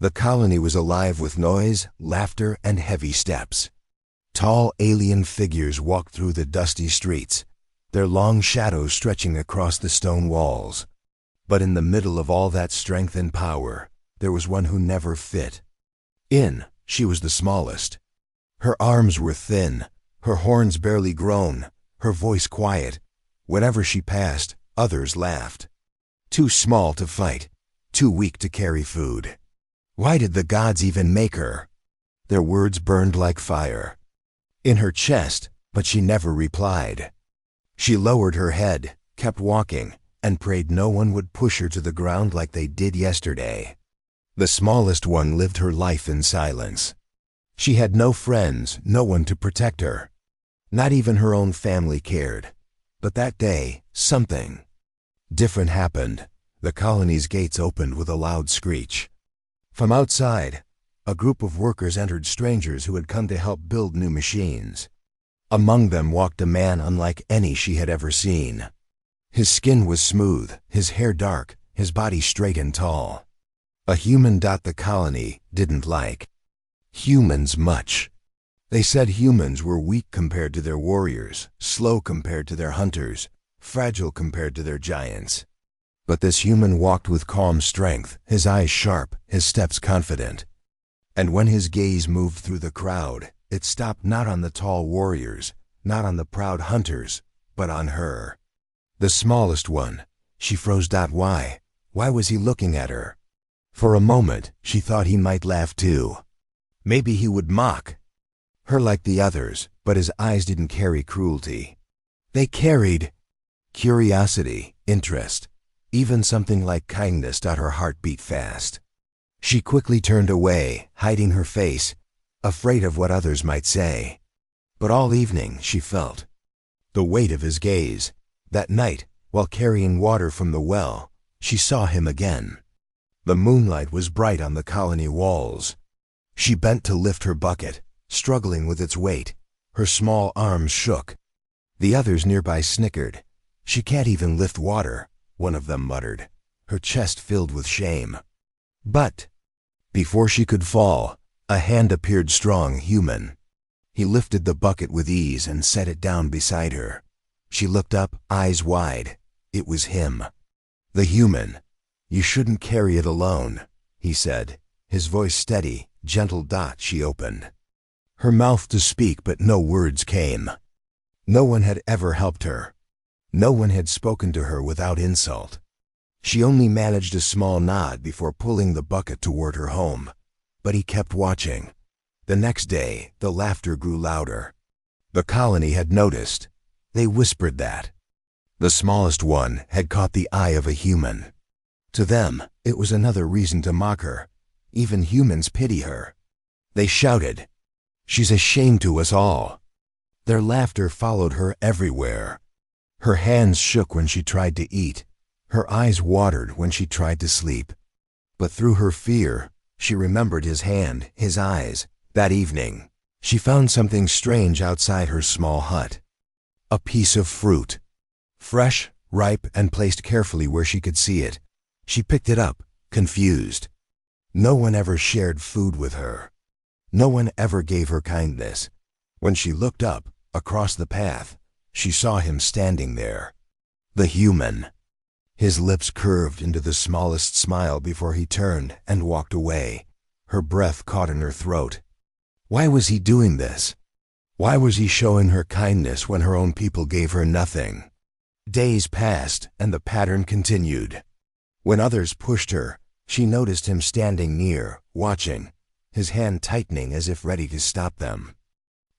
The colony was alive with noise, laughter, and heavy steps. Tall alien figures walked through the dusty streets, their long shadows stretching across the stone walls. But in the middle of all that strength and power, there was one who never fit. She was the smallest. Her arms were thin, her horns barely grown, her voice quiet. Whenever she passed, others laughed. Too small to fight, too weak to carry food. Why did the gods even make her? Their words burned like fire in her chest, but she never replied. She lowered her head, kept walking, and prayed no one would push her to the ground like they did yesterday. The smallest one lived her life in silence. She had no friends, no one to protect her. Not even her own family cared. But that day, something different happened. The colony's gates opened with a loud screech. From outside, a group of workers entered, strangers who had come to help build new machines. Among them walked a man unlike any she had ever seen. His skin was smooth, his hair dark, his body straight and tall. A human the colony didn't like humans much. They said humans were weak compared to their warriors, slow compared to their hunters, fragile compared to their giants. But this human walked with calm strength, his eyes sharp, his steps confident. And when his gaze moved through the crowd, it stopped not on the tall warriors, not on the proud hunters, but on her. The smallest one. She froze. Why? Why was he looking at her? For a moment, she thought he might laugh too. Maybe he would mock her like the others, but his eyes didn't carry cruelty. They carried curiosity, interest, even something like kindness. Her heart beat fast. She quickly turned away, hiding her face, afraid of what others might say. But all evening she felt the weight of his gaze. That night, while carrying water from the well, she saw him again. The moonlight was bright on the colony walls. She bent to lift her bucket, struggling with its weight. Her small arms shook. The others nearby snickered. "She can't even lift water," one of them muttered, her chest filled with shame. But before she could fall, a hand appeared, strong, human. He lifted the bucket with ease and set it down beside her. She looked up, eyes wide. It was him. The human. "You shouldn't carry it alone," he said, his voice steady, gentle. She opened her mouth to speak, but no words came. No one had ever helped her. No one had spoken to her without insult. She only managed a small nod before pulling the bucket toward her home. But he kept watching. The next day, the laughter grew louder. The colony had noticed. They whispered that the smallest one had caught the eye of a human. To them, it was another reason to mock her. Even humans pity her. They shouted, "She's a shame to us all." Their laughter followed her everywhere. Her hands shook when she tried to eat. Her eyes watered when she tried to sleep. But through her fear, she remembered his hand, his eyes. That evening, she found something strange outside her small hut. A piece of fruit. Fresh, ripe, and placed carefully where she could see it. She picked it up, confused. No one ever shared food with her. No one ever gave her kindness. When she looked up, across the path, she saw him standing there. The human. His lips curved into the smallest smile before he turned and walked away. Her breath caught in her throat. Why was he doing this? Why was he showing her kindness when her own people gave her nothing? Days passed, and the pattern continued. When others pushed her, she noticed him standing near, watching, his hand tightening as if ready to stop them.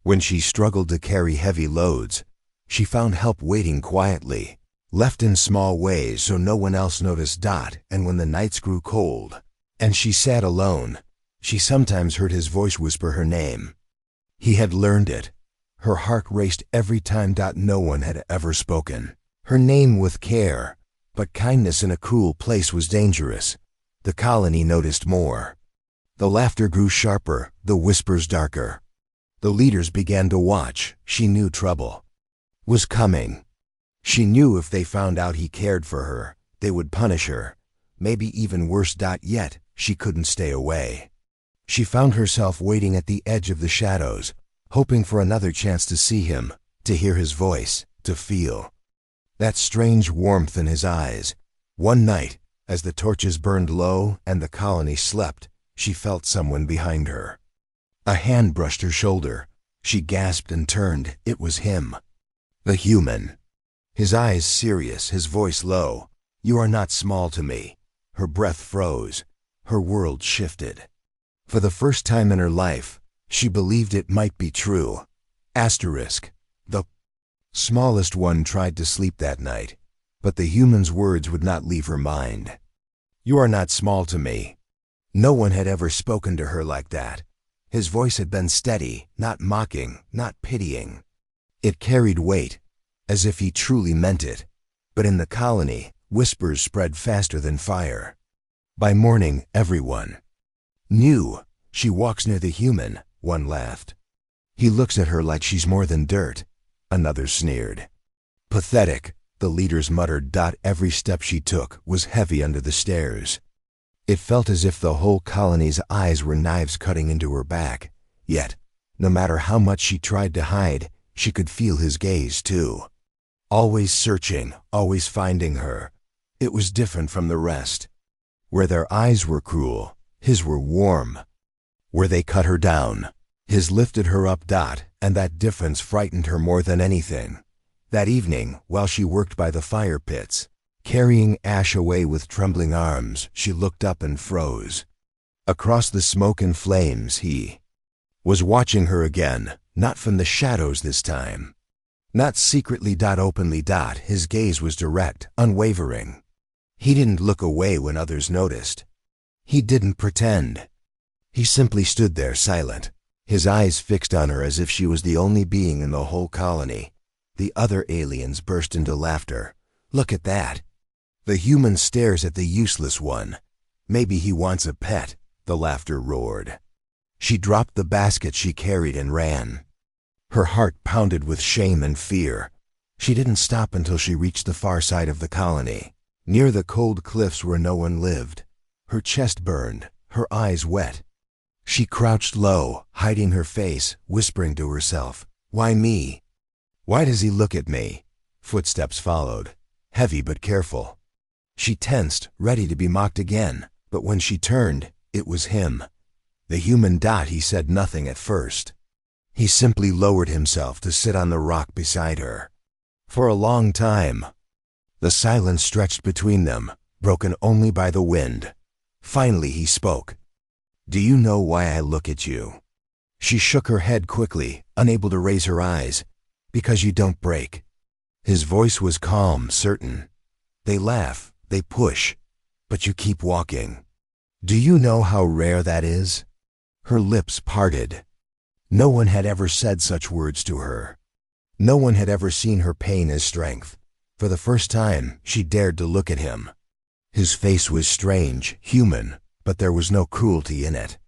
When she struggled to carry heavy loads, she found help waiting quietly, left in small ways so no one else noticed. And when the nights grew cold, and she sat alone, she sometimes heard his voice whisper her name. He had learned it. Her heart raced every time. No one had ever spoken her name with care, but kindness in a cruel place was dangerous. The colony noticed more. The laughter grew sharper, the whispers darker. The leaders began to watch. She knew trouble was coming. She knew if they found out he cared for her, they would punish her, maybe even worse. Yet, she couldn't stay away. She found herself waiting at the edge of the shadows, hoping for another chance to see him, to hear his voice, to feel that strange warmth in his eyes. One night, as the torches burned low and the colony slept, she felt someone behind her. A hand brushed her shoulder. She gasped and turned. It was him. The human. His eyes serious, his voice low. "You are not small to me." Her breath froze. Her world shifted. For the first time in her life, she believed it might be true. The smallest one tried to sleep that night, but the human's words would not leave her mind. "You are not small to me." No one had ever spoken to her like that. His voice had been steady, not mocking, not pitying. It carried weight, as if he truly meant it. But in the colony, whispers spread faster than fire. By morning, everyone knew. "She walks near the human," one laughed. "He looks at her like she's more than dirt," another sneered. "Pathetic," the leaders muttered. Every step she took was heavy under the stairs. It felt as if the whole colony's eyes were knives cutting into her back. Yet, no matter how much she tried to hide, she could feel his gaze too. Always searching, always finding her. It was different from the rest. Where their eyes were cruel, his were warm. Where they cut her down, his lifted her up. And that difference frightened her more than anything. That evening, while she worked by the fire pits, carrying ash away with trembling arms, she looked up and froze. Across the smoke and flames, he was watching her again, not from the shadows this time. Not secretly. Openly. His gaze was direct, unwavering. He didn't look away when others noticed. He didn't pretend. He simply stood there silent, his eyes fixed on her as if she was the only being in the whole colony. The other aliens burst into laughter. "Look at that." The human stares at the useless one. "Maybe he wants a pet," the laughter roared. She dropped the basket she carried and ran. Her heart pounded with shame and fear. She didn't stop until she reached the far side of the colony, near the cold cliffs where no one lived. Her chest burned, her eyes wet. She crouched low, hiding her face, whispering to herself, "Why me? Why does he look at me?" Footsteps followed, heavy but careful. She tensed, ready to be mocked again, but when she turned, it was him. The human. He said nothing at first. He simply lowered himself to sit on the rock beside her. For a long time, the silence stretched between them, broken only by the wind. Finally he spoke. "Do you know why I look at you?" She shook her head quickly, unable to raise her eyes. "Because you don't break." His voice was calm, certain. "They laugh, they push, but you keep walking. Do you know how rare that is?" Her lips parted. No one had ever said such words to her. No one had ever seen her pain as strength. For the first time, she dared to look at him. His face was strange, human, but there was no cruelty in it.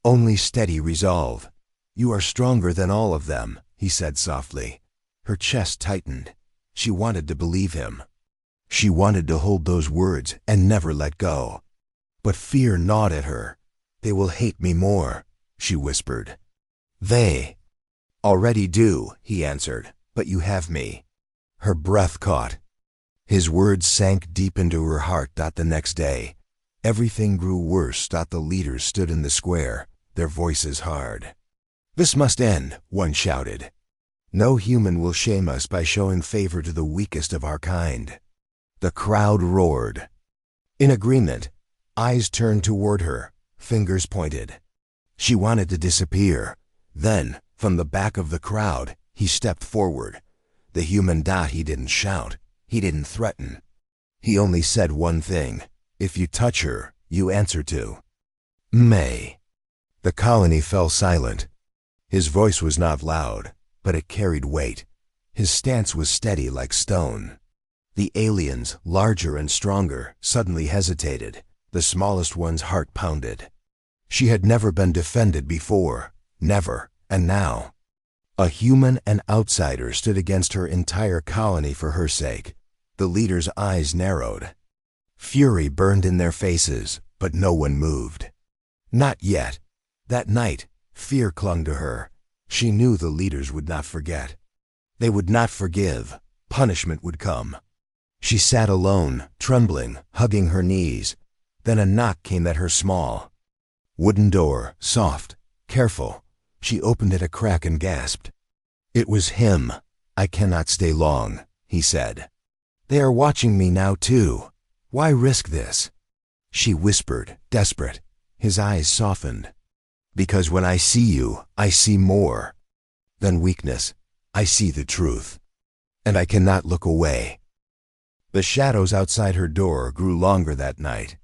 Only steady resolve. "You are stronger than all of them," he said softly. Her chest tightened. She wanted to believe him. She wanted to hold those words and never let go. But fear gnawed at her. "They will hate me more," she whispered. "They already do," he answered, "but you have me." Her breath caught. His words sank deep into her heart. The next day, everything grew worse. The leaders stood in the square, their voices hard. "This must end," one shouted. "No human will shame us by showing favor to the weakest of our kind." The crowd roared. In agreement, eyes turned toward her, fingers pointed. She wanted to disappear. Then, from the back of the crowd, he stepped forward. The human. He didn't shout. He didn't threaten. He only said one thing. "If you touch her, you answer to May." The colony fell silent. His voice was not loud, but it carried weight. His stance was steady like stone. The aliens, larger and stronger, suddenly hesitated. The smallest one's heart pounded. She had never been defended before. Never. And now, a human and outsider stood against her entire colony for her sake. The leaders' eyes narrowed. Fury burned in their faces. but no one moved. Not yet. That night, fear clung to her. She knew the leaders would not forget. They would not forgive. Punishment would come. She sat alone, trembling, hugging her knees. Then a knock came at her small wooden door, soft, careful. She opened it a crack and gasped. It was him. "I cannot stay long," he said. "They are watching me now too. Why risk this?" She whispered, desperate. His eyes softened. "Because when I see you, I see more than weakness. I see the truth. And I cannot look away." The shadows outside her door grew longer that night.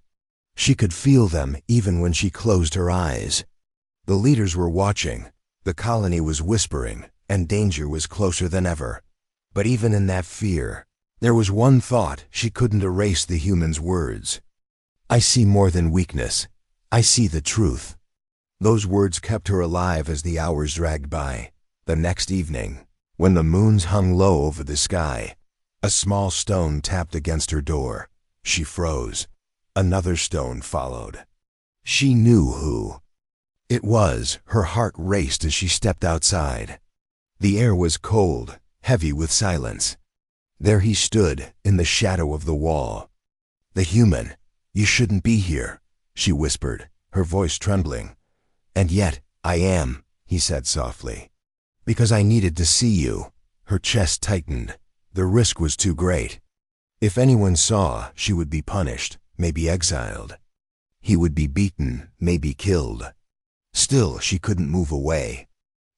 She could feel them even when she closed her eyes. The leaders were watching. The colony was whispering, and danger was closer than ever. But even in that fear, there was one thought she couldn't erase: the human's words. "I see more than weakness. I see the truth." Those words kept her alive as the hours dragged by. The next evening, when the moons hung low over the sky, a small stone tapped against her door. She froze. Another stone followed. She knew who it was. Her heart raced as she stepped outside. The air was cold, heavy with silence. There he stood, in the shadow of the wall. "The human, you shouldn't be here," she whispered, her voice trembling. "And yet, I am," he said softly. "Because I needed to see you." Her chest tightened. The risk was too great. If anyone saw, she would be punished, maybe exiled. He would be beaten, maybe killed. Still, she couldn't move away.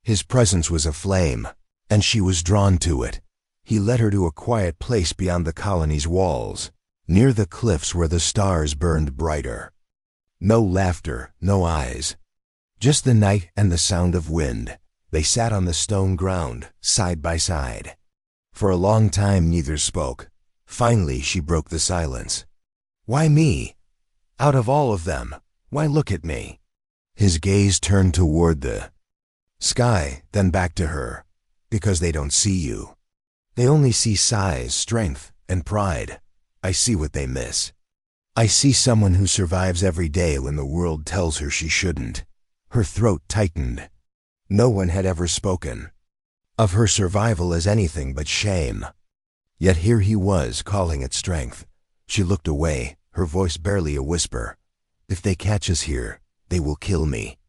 His presence was a flame, and she was drawn to it. He led her to a quiet place beyond the colony's walls, near the cliffs where the stars burned brighter. No laughter, no eyes. Just the night and the sound of wind. They sat on the stone ground, side by side. For a long time neither spoke. Finally she broke the silence. "Why me? Out of all of them, why look at me?" His gaze turned toward the sky, then back to her. "Because they don't see you. They only see size, strength, and pride. I see what they miss. I see someone who survives every day when the world tells her she shouldn't." Her throat tightened. No one had ever spoken of her survival as anything but shame. Yet here he was, calling it strength. She looked away, her voice barely a whisper. "If they catch us here, they will kill me."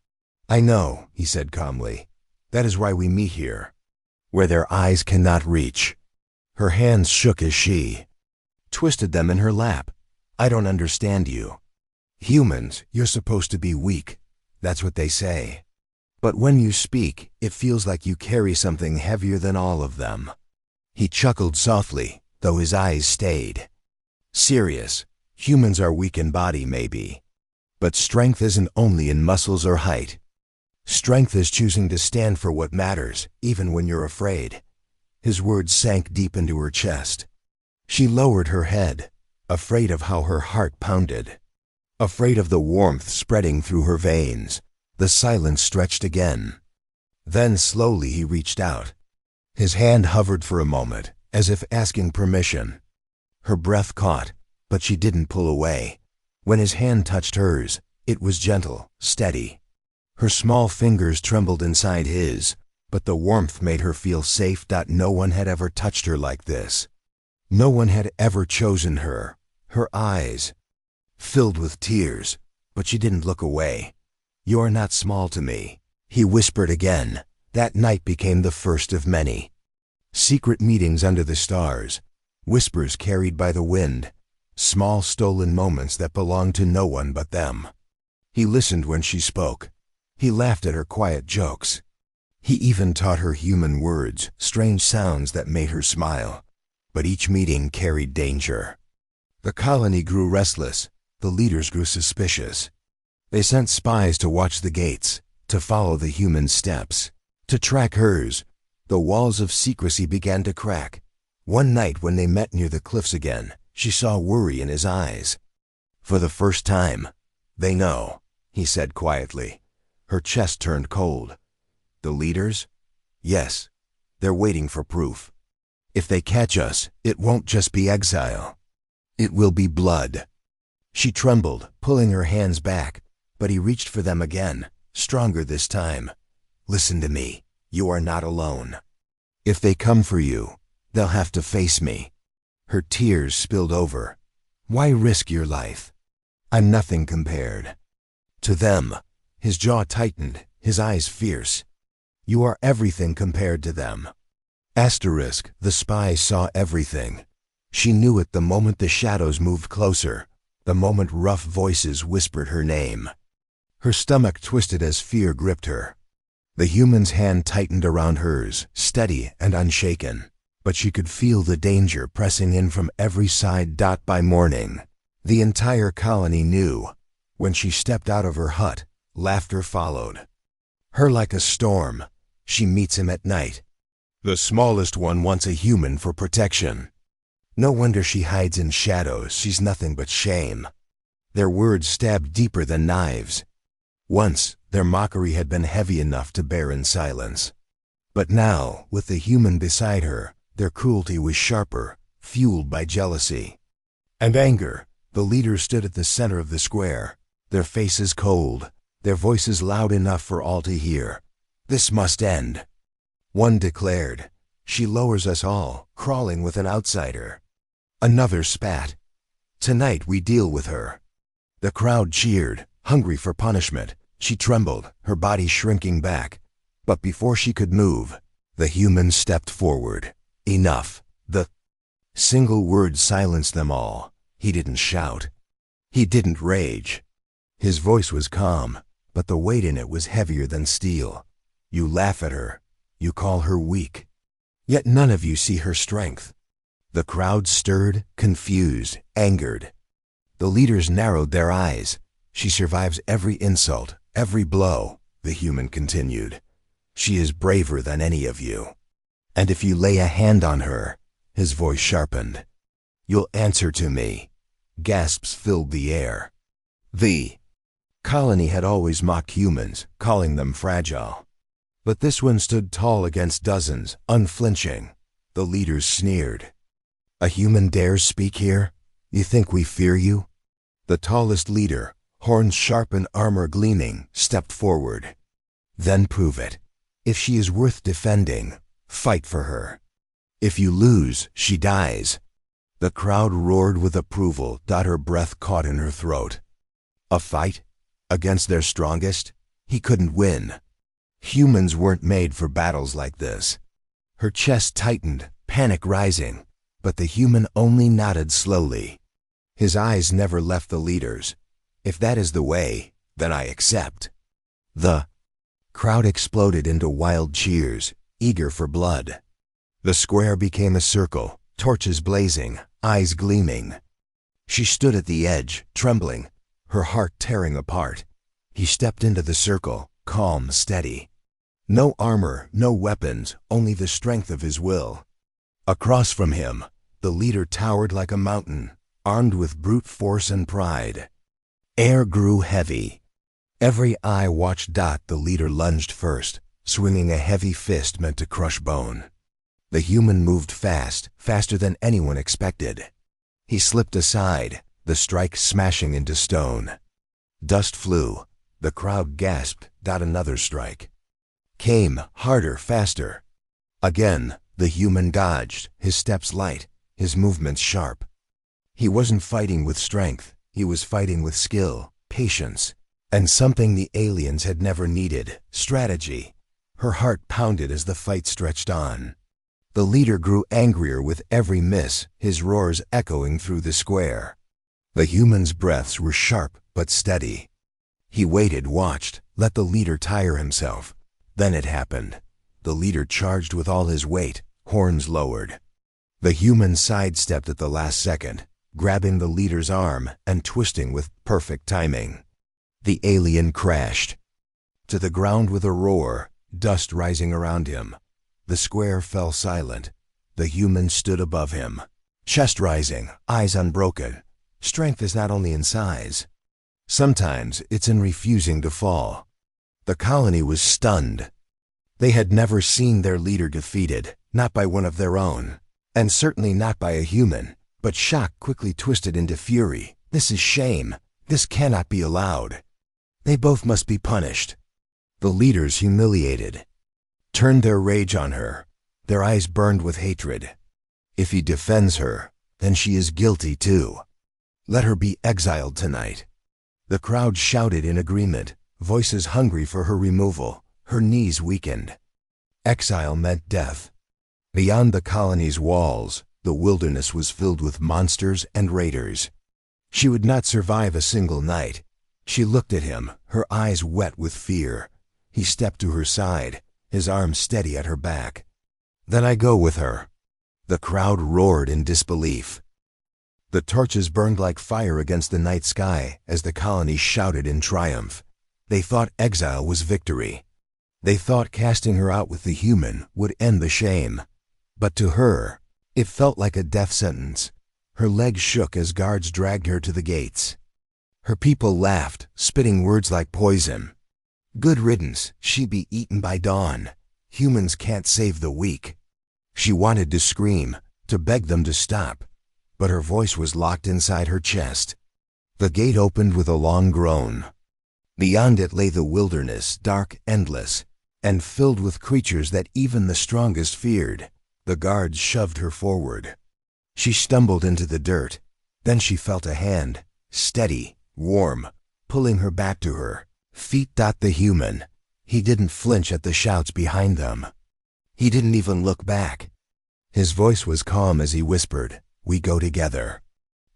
"I know," he said calmly. "That is why we meet here, where their eyes cannot reach." Her hands shook as she twisted them in her lap. "I don't understand you. Humans, you're supposed to be weak. That's what they say. But when you speak, it feels like you carry something heavier than all of them." He chuckled softly, though his eyes stayed serious. "Humans are weak in body, maybe. But strength isn't only in muscles or height. Strength is choosing to stand for what matters, even when you're afraid." His words sank deep into her chest. She lowered her head, afraid of how her heart pounded, afraid of the warmth spreading through her veins. The silence stretched again. Then slowly he reached out. His hand hovered for a moment, as if asking permission. Her breath caught, but she didn't pull away. When his hand touched hers, it was gentle, steady. Her small fingers trembled inside his, but the warmth made her feel safe. No one had ever touched her like this. No one had ever chosen her. Her eyes filled with tears, but she didn't look away. "You're not small to me," he whispered again. That night became the first of many. Secret meetings under the stars, whispers carried by the wind, small stolen moments that belonged to no one but them. He listened when she spoke. He laughed at her quiet jokes. He even taught her human words, strange sounds that made her smile. But each meeting carried danger. The colony grew restless. The leaders grew suspicious. They sent spies to watch the gates, to follow the human steps, to track hers. The walls of secrecy began to crack. One night when they met near the cliffs again, she saw worry in his eyes. "For the first time, they know," he said quietly. Her chest turned cold. "The leaders? Yes, they're waiting for proof. If they catch us, it won't just be exile. It will be blood." She trembled, pulling her hands back, but he reached for them again, stronger this time. Listen to me. You are not alone. If they come for you, they'll have to face me. Her tears spilled over. Why risk your life? I'm nothing compared to them. His jaw tightened, his eyes fierce. You are everything compared to them. Asterisk, the spy saw everything. She knew it the moment the shadows moved closer, the moment rough voices whispered her name. Her stomach twisted as fear gripped her. The human's hand tightened around hers, steady and unshaken, but she could feel the danger pressing in from every side. By morning, the entire colony knew. When she stepped out of her hut, laughter followed. Her like a storm, she meets him at night. The smallest one wants a human for protection. No wonder she hides in shadows, she's nothing but shame. Their words stabbed deeper than knives. Once, their mockery had been heavy enough to bear in silence. But now, with the human beside her, their cruelty was sharper, fueled by jealousy and anger. The leaders stood at the center of the square, their faces cold, their voices loud enough for all to hear. This must end. One declared, she lowers us all, crawling with an outsider. Another spat. Tonight we deal with her. The crowd cheered, hungry for punishment. She trembled, her body shrinking back. But before she could move, the human stepped forward. Enough. The single word silenced them all. He didn't shout. He didn't rage. His voice was calm, but the weight in it was heavier than steel. You laugh at her. You call her weak. Yet none of you see her strength. The crowd stirred, confused, angered. The leaders narrowed their eyes. She survives every insult, every blow, the human continued. She is braver than any of you. And if you lay a hand on her, his voice sharpened, you'll answer to me. Gasps filled the air. The colony had always mocked humans, calling them fragile. But this one stood tall against dozens, unflinching. The leaders sneered. A human dares speak here? You think we fear you? The tallest leader, horns sharp and armor gleaming, stepped forward. Then prove it. If she is worth defending, fight for her. If you lose, she dies. The crowd roared with approval. Her breath caught in her throat. A fight? Against their strongest? He couldn't win. Humans weren't made for battles like this. Her chest tightened, panic rising, but the human only nodded slowly. His eyes never left the leaders. If that is the way, then I accept. The crowd exploded into wild cheers, eager for blood. The square became a circle, torches blazing, eyes gleaming. She stood at the edge, trembling, her heart tearing apart. He stepped into the circle, calm, steady. No armor, no weapons, only the strength of his will. Across from him, the leader towered like a mountain, armed with brute force and pride. Air grew heavy. Every eye watched. The leader lunged first, swinging a heavy fist meant to crush bone. The human moved fast, faster than anyone expected. He slipped aside, the strike smashing into stone. Dust flew. The crowd gasped. Another strike came, harder, faster. Again, the human dodged, his steps light, his movements sharp. He wasn't fighting with strength, he was fighting with skill, patience, and something the aliens had never needed, strategy. Her heart pounded as the fight stretched on. The leader grew angrier with every miss, his roars echoing through the square. The human's breaths were sharp but steady. He waited, watched, let the leader tire himself. Then it happened. The leader charged with all his weight, horns lowered. The human sidestepped at the last second, grabbing the leader's arm and twisting with perfect timing. The alien crashed to the ground with a roar, dust rising around him. The square fell silent. The human stood above him, chest rising, eyes unbroken. Strength is not only in size. Sometimes it's in refusing to fall. The colony was stunned. They had never seen their leader defeated, not by one of their own, and certainly not by a human. But shock quickly twisted into fury. This is shame. This cannot be allowed. They both must be punished. The leaders, humiliated, turned their rage on her. Their eyes burned with hatred. If he defends her, then she is guilty too. Let her be exiled tonight. The crowd shouted in agreement, voices hungry for her removal. Her knees weakened. Exile meant death. Beyond the colony's walls, the wilderness was filled with monsters and raiders. She would not survive a single night. She looked at him, her eyes wet with fear. He stepped to her side, his arms steady at her back. Then I go with her. The crowd roared in disbelief. The torches burned like fire against the night sky as the colony shouted in triumph. They thought exile was victory. They thought casting her out with the human would end the shame. But to her, it felt like a death sentence. Her legs shook as guards dragged her to the gates. Her people laughed, spitting words like poison. Good riddance, she'd be eaten by dawn. Humans can't save the weak. She wanted to scream, to beg them to stop, but her voice was locked inside her chest. The gate opened with a long groan. Beyond it lay the wilderness, dark, endless, and filled with creatures that even the strongest feared. The guards shoved her forward. She stumbled into the dirt. Then she felt a hand, steady, warm, pulling her back to her. Feet. The human. He didn't flinch at the shouts behind them. He didn't even look back. His voice was calm as he whispered, "We go together."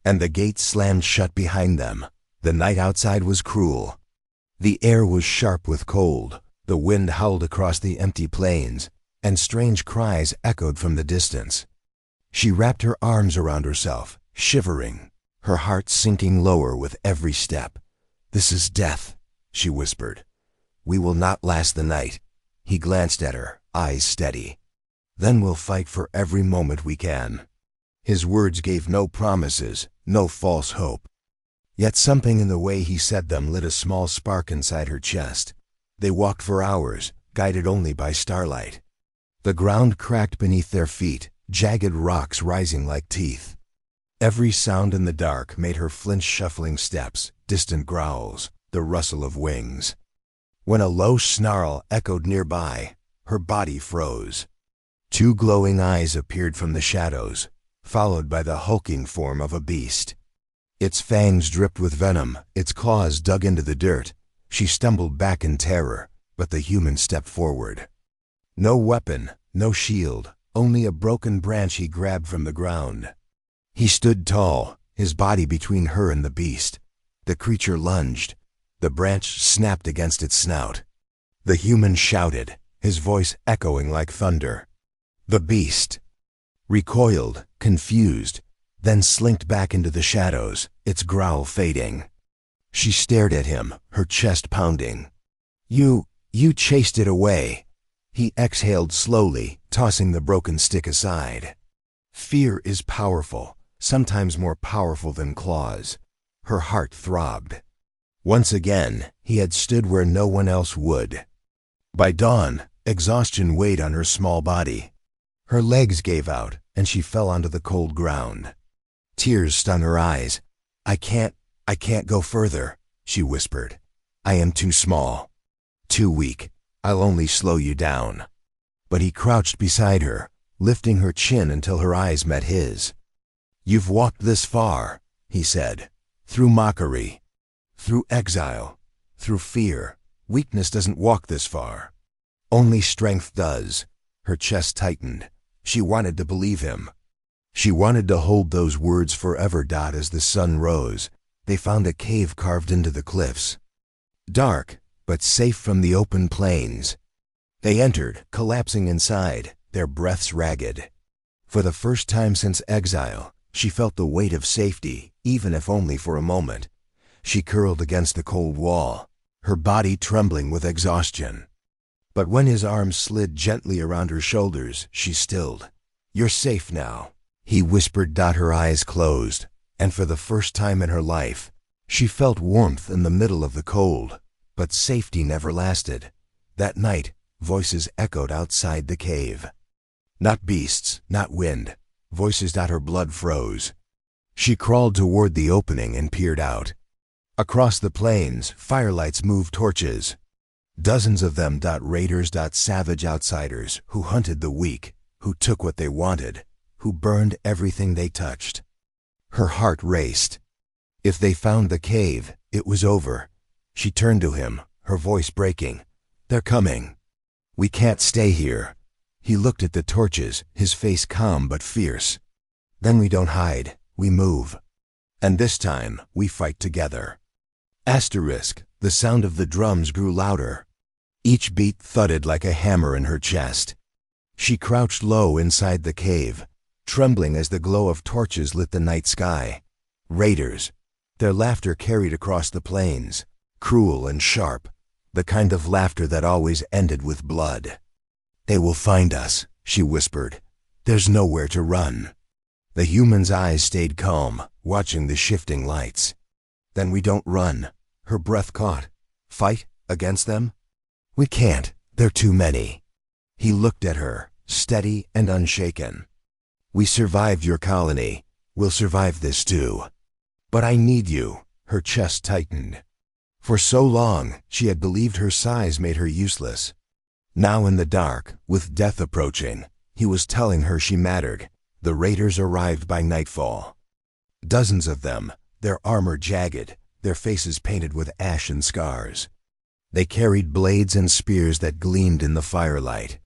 And the gates slammed shut behind them. The night outside was cruel. The air was sharp with cold. The wind howled across the empty plains, and strange cries echoed from the distance. She wrapped her arms around herself, shivering, her heart sinking lower with every step. "This is death," she whispered. "We will not last the night." He glanced at her, eyes steady. "Then we'll fight for every moment we can." His words gave no promises, no false hope. Yet something in the way he said them lit a small spark inside her chest. They walked for hours, guided only by starlight. The ground cracked beneath their feet, jagged rocks rising like teeth. Every sound in the dark made her flinch, shuffling steps, distant growls, the rustle of wings. When a low snarl echoed nearby, her body froze. Two glowing eyes appeared from the shadows, followed by the hulking form of a beast. Its fangs dripped with venom, its claws dug into the dirt. She stumbled back in terror, but the human stepped forward. No weapon, no shield, only a broken branch he grabbed from the ground. He stood tall, his body between her and the beast. The creature lunged. The branch snapped against its snout. The human shouted, his voice echoing like thunder. The beast recoiled, confused, then slinked back into the shadows, its growl fading. She stared at him, her chest pounding. You chased it away." He exhaled slowly, tossing the broken stick aside. "Fear is powerful, sometimes more powerful than claws." Her heart throbbed. Once again, he had stood where no one else would. By dawn, exhaustion weighed on her small body. Her legs gave out, and she fell onto the cold ground. Tears stung her eyes. I can't go further," she whispered. "I am too small, too weak. I'll only slow you down." But he crouched beside her, lifting her chin until her eyes met his. "You've walked this far," he said, "through mockery, through exile, through fear. Weakness doesn't walk this far. Only strength does." Her chest tightened. She wanted to believe him. She wanted to hold those words forever. As the sun rose, they found a cave carved into the cliffs. Dark, but safe from the open plains. They entered, collapsing inside, their breaths ragged. For the first time since exile, she felt the weight of safety, even if only for a moment. She curled against the cold wall, her body trembling with exhaustion. But when his arms slid gently around her shoulders, she stilled. "You're safe now," he whispered. Her eyes closed, and for the first time in her life, she felt warmth in the middle of the cold. But safety never lasted. That night, voices echoed outside the cave. Not beasts, not wind, voices. Her blood froze. She crawled toward the opening and peered out. Across the plains, firelights moved torches. Dozens of them. Raiders. Savage outsiders who hunted the weak, who took what they wanted, who burned everything they touched. Her heart raced. If they found the cave, it was over. She turned to him, her voice breaking. "They're coming. We can't stay here." He looked at the torches, his face calm but fierce. "Then we don't hide, we move. And this time, we fight together." The sound of the drums grew louder. Each beat thudded like a hammer in her chest. She crouched low inside the cave, trembling as the glow of torches lit the night sky. Raiders. Their laughter carried across the plains, cruel and sharp, the kind of laughter that always ended with blood. "They will find us," she whispered. "There's nowhere to run." The human's eyes stayed calm, watching the shifting lights. "Then we don't run." Her breath caught. "Fight against them?" "We can't. They're too many." He looked at her, steady and unshaken. "We survived your colony. We'll survive this too. But I need you." Her chest tightened. For so long, she had believed her size made her useless. Now in the dark, with death approaching, he was telling her she mattered. The raiders arrived by nightfall. Dozens of them, their armor jagged, their faces painted with ash and scars. They carried blades and spears that gleamed in the firelight.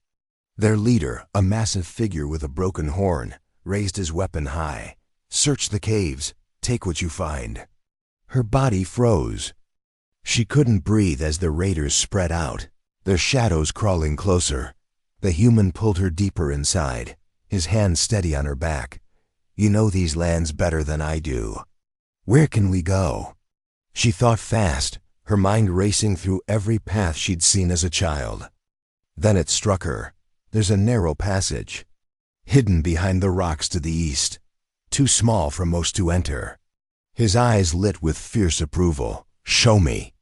Their leader, a massive figure with a broken horn, raised his weapon high. "Search the caves. Take what you find." Her body froze. She couldn't breathe as the raiders spread out, their shadows crawling closer. The human pulled her deeper inside, his hand steady on her back. "You know these lands better than I do. Where can we go?" She thought fast, her mind racing through every path she'd seen as a child. Then it struck her. There's a narrow passage, hidden behind the rocks to the east, too small for most to enter. His eyes lit with fierce approval. "Show me."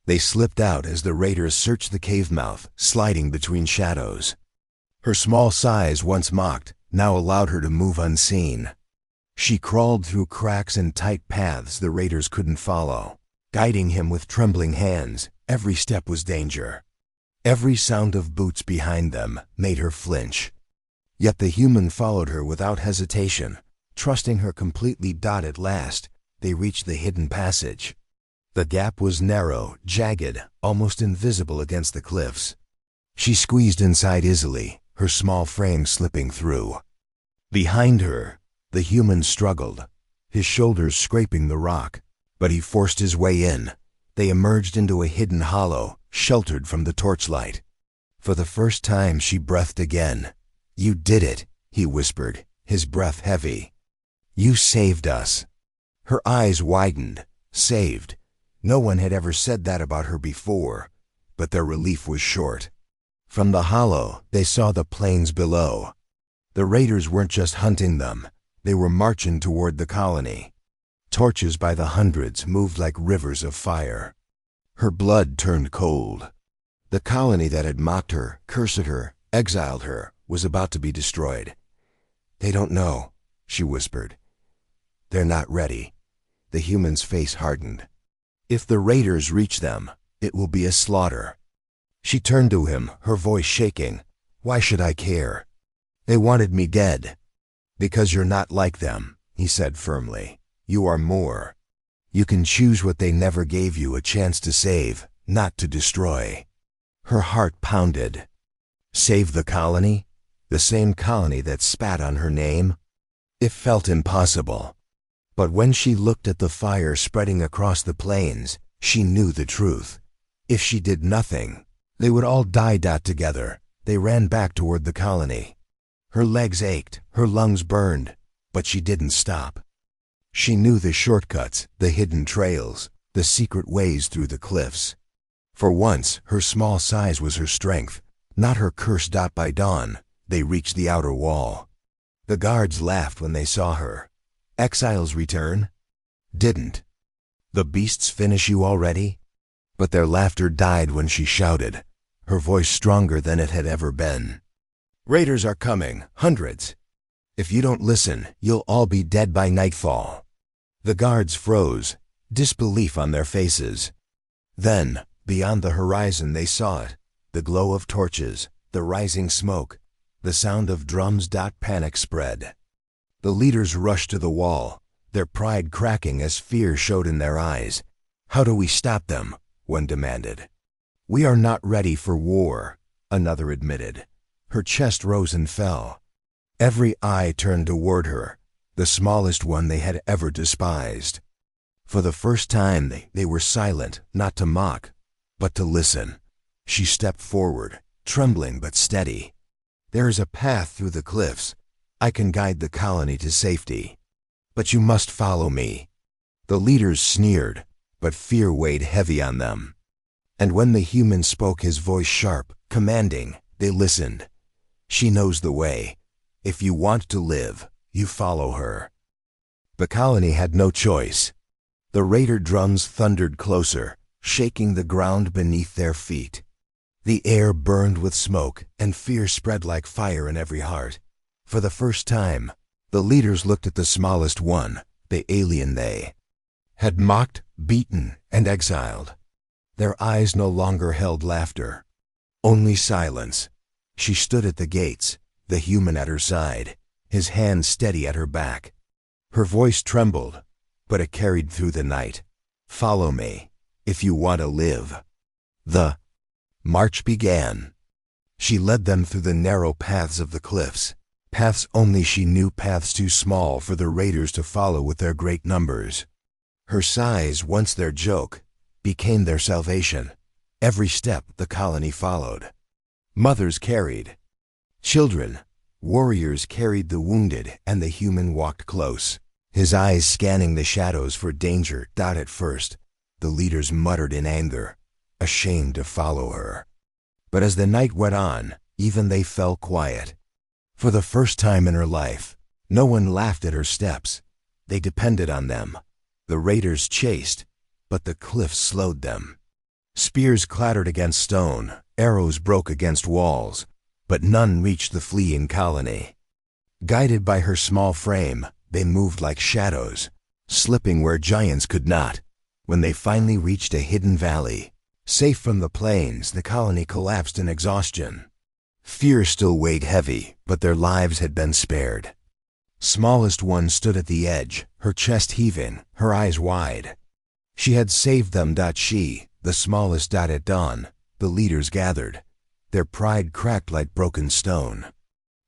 They slipped out as the raiders searched the cave mouth, sliding between shadows. Her small size, once mocked, now allowed her to move unseen. She crawled through cracks and tight paths the raiders couldn't follow, guiding him with trembling hands. Every step was danger. Every sound of boots behind them made her flinch. Yet the human followed her without hesitation, trusting her completely. At last, they reached the hidden passage. The gap was narrow, jagged, almost invisible against the cliffs. She squeezed inside easily, her small frame slipping through. Behind her, the human struggled, his shoulders scraping the rock, but he forced his way in. They emerged into a hidden hollow, sheltered from the torchlight. For the first time she breathed again. "You did it," he whispered, his breath heavy. "You saved us." Her eyes widened. Saved. No one had ever said that about her before, but their relief was short. From the hollow, they saw the plains below. The raiders weren't just hunting them, they were marching toward the colony. Torches by the hundreds moved like rivers of fire. Her blood turned cold. The colony that had mocked her, cursed her, exiled her, was about to be destroyed. "They don't know," she whispered. "They're not ready." The human's face hardened. "If the raiders reach them, it will be a slaughter." She turned to him, her voice shaking. "Why should I care? They wanted me dead." "Because you're not like them," he said firmly. "You are more. You can choose what they never gave you a chance to save, not to destroy." Her heart pounded. Save the colony? The same colony that spat on her name? It felt impossible. But when she looked at the fire spreading across the plains, she knew the truth. If she did nothing, they would all die together. They ran back toward the colony. Her legs ached, her lungs burned, but she didn't stop. She knew the shortcuts, the hidden trails, the secret ways through the cliffs. For once, her small size was her strength, not her curse. By dawn, they reached the outer wall. The guards laughed when they saw her. "Exiles return?" "Didn't." "The beasts finish you already?" But their laughter died when she shouted, her voice stronger than it had ever been. "Raiders are coming, hundreds. If you don't listen, you'll all be dead by nightfall." The guards froze, disbelief on their faces. Then, beyond the horizon they saw it, the glow of torches, the rising smoke, the sound of drums. Panic spread. The leaders rushed to the wall, their pride cracking as fear showed in their eyes. "How do we stop them?" one demanded. "We are not ready for war," another admitted. Her chest rose and fell. Every eye turned toward her, the smallest one they had ever despised. For the first time they were silent, not to mock, but to listen. She stepped forward, trembling but steady. "There is a path through the cliffs. I can guide the colony to safety. But you must follow me." The leaders sneered, but fear weighed heavy on them. And when the human spoke, his voice sharp, commanding, they listened. "She knows the way. If you want to live, you follow her." The colony had no choice. The raider drums thundered closer, shaking the ground beneath their feet. The air burned with smoke, and fear spread like fire in every heart. For the first time, the leaders looked at the smallest one, the alien they had mocked, beaten, and exiled. Their eyes no longer held laughter, only silence. She stood at the gates, the human at her side, his hand steady at her back. Her voice trembled, but it carried through the night. "Follow me, if you want to live." The march began. She led them through the narrow paths of the cliffs, paths only she knew, paths too small for the raiders to follow with their great numbers. Her size, once their joke, became their salvation. Every step the colony followed. Mothers carried children, warriors carried the wounded, and the human walked close, his eyes scanning the shadows for danger. At first, the leaders muttered in anger, ashamed to follow her. But as the night went on, even they fell quiet. For the first time in her life, no one laughed at her steps. They depended on them. The raiders chased, but the cliffs slowed them. Spears clattered against stone, arrows broke against walls, but none reached the fleeing colony. Guided by her small frame, they moved like shadows, slipping where giants could not. When they finally reached a hidden valley, safe from the plains, the colony collapsed in exhaustion. Fear still weighed heavy, but their lives had been spared. Smallest one stood at the edge, her chest heaving, her eyes wide. She had saved them. She, the smallest. At dawn, the leaders gathered, their pride cracked like broken stone.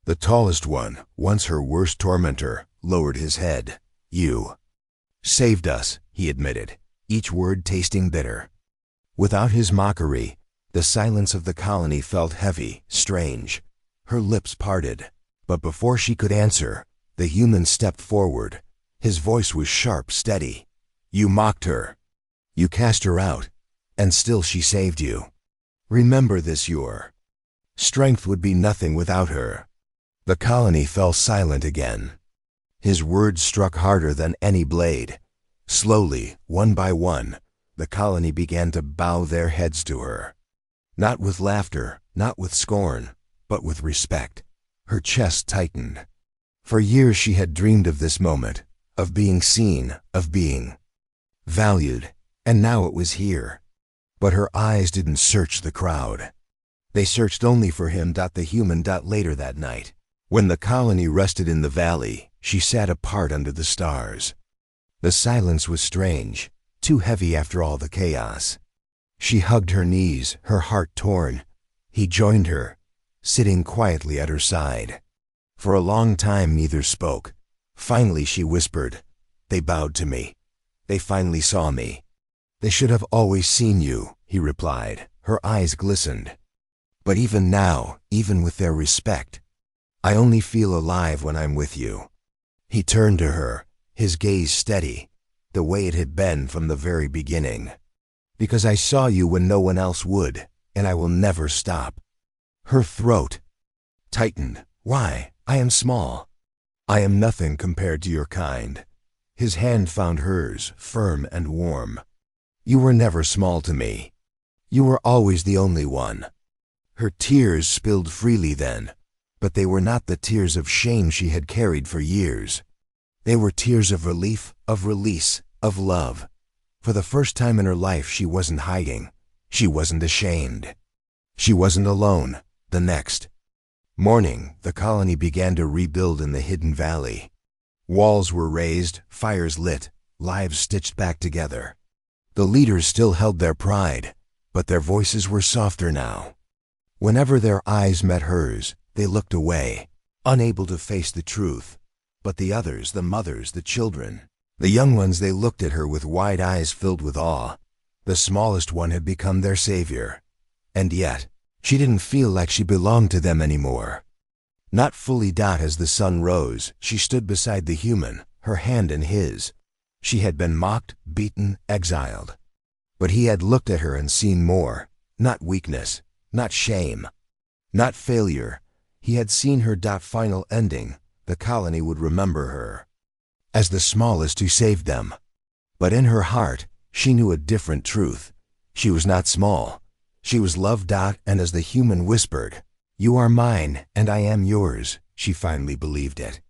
The tallest one, once her worst tormentor, lowered his head. "You saved us," he admitted, each word tasting bitter. Without his mockery, the silence of the colony felt heavy, strange. Her lips parted, but before she could answer, the human stepped forward. His voice was sharp, steady. "You mocked her. You cast her out, and still she saved you. Remember this, your strength would be nothing without her." The colony fell silent again. His words struck harder than any blade. Slowly, one by one, the colony began to bow their heads to her. Not with laughter, not with scorn, but with respect. Her chest tightened. For years she had dreamed of this moment, of being seen, of being valued, and now it was here. But her eyes didn't search the crowd. They searched only for him. The human. Later that night, when the colony rested in the valley, she sat apart under the stars. The silence was strange, too heavy after all the chaos. She hugged her knees, her heart torn. He joined her, sitting quietly at her side. For a long time neither spoke. Finally she whispered, "They bowed to me. They finally saw me." "They should have always seen you," he replied. Her eyes glistened. "But even now, even with their respect, I only feel alive when I'm with you." He turned to her, his gaze steady, the way it had been from the very beginning. "Because I saw you when no one else would, and I will never stop." Her throat tightened. "Why? I am small. I am nothing compared to your kind." His hand found hers, firm and warm. "You were never small to me. You were always the only one." Her tears spilled freely then, but they were not the tears of shame she had carried for years. They were tears of relief, of release, of love. For the first time in her life, she wasn't hiding. She wasn't ashamed. She wasn't alone. The next morning, the colony began to rebuild in the hidden valley. Walls were raised, fires lit, lives stitched back together. The leaders still held their pride, but their voices were softer now. Whenever their eyes met hers, they looked away, unable to face the truth. But the others, the mothers, the children, the young ones, they looked at her with wide eyes filled with awe. The smallest one had become their savior. And yet, she didn't feel like she belonged to them anymore. Not fully. As the sun rose, she stood beside the human, her hand in his. She had been mocked, beaten, exiled. But he had looked at her and seen more. Not weakness, not shame, not failure. He had seen her. Final ending. The colony would remember her as the smallest who saved them. But in her heart, she knew a different truth. She was not small. She was loved. And as the human whispered, "You are mine, and I am yours," she finally believed it.